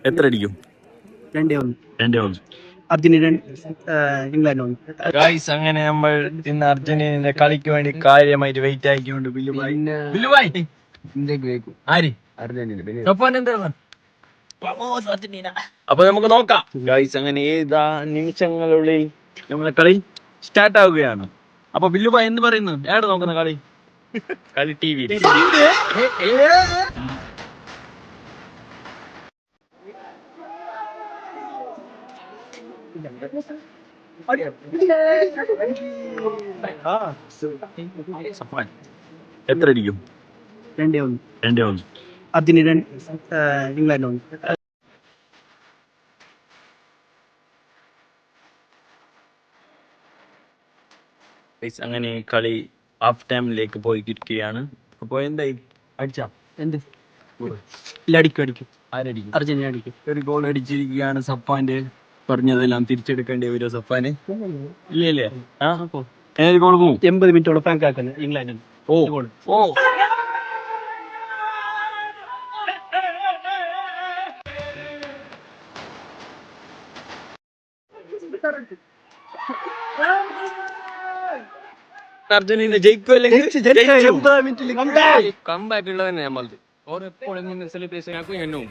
എത്ര അടിക്കും? 2-1. 2-1. Argentina England 1. Guys, അങ്ങനെ നമ്മൾ ഇന്ന് അർജന്റീനയുടെ കളിക്ക് വേണ്ടി കാര്യമായിട്ട് വെയിറ്റ് ആക്കിക്കൊണ്ട് അപ്പൊ നമുക്ക് നോക്കാം ഗായ്സ്. അങ്ങനെ ഏതാ നിമിഷങ്ങളുള്ളിൽ നമ്മളെ കളി സ്റ്റാർട്ട് ആവുകയാണ്. അപ്പൊ ബില്ലുബായ് എന്ത് പറയുന്നു? എവിടെ നോക്കുന്ന കളി? കളി ടി വി. എത്ര അടിക്കും? 2-1. 2-1. Argentina England 1. അങ്ങനെ കളി ഹാഫ് ടൈമിലേക്ക് പോയിരിക്കുകയാണ്. അപ്പൊ എന്തായി? അടിച്ചാ എന്ത് ഇല്ല, അടിക്കും. ആരടിക്കും? അർജന്റീന അടിക്കും. ഒരു ഗോൾ അടിച്ചിരിക്കുകയാണ് സഫാന്റെ. പറഞ്ഞതെല്ലാം തിരിച്ചെടുക്കേണ്ടി വരും സഫാന്. ഇല്ലേ? ഏത് ഗോൾ പോകും? 80 മിനിറ്റോളം ഫ്രാങ്ക് ആക്കുന്നത് ഇംഗ്ലണ്ടിന്. ഓ ഓ അർജന്റീന ജയിക്കുമല്ലെങ്കിൽ കംബാക്ക് ഉള്ളത് തന്നെ നമ്മളത്. ഓരെപ്പോഴും സെലിബ്രേഷൻ ആക്കും എന്നും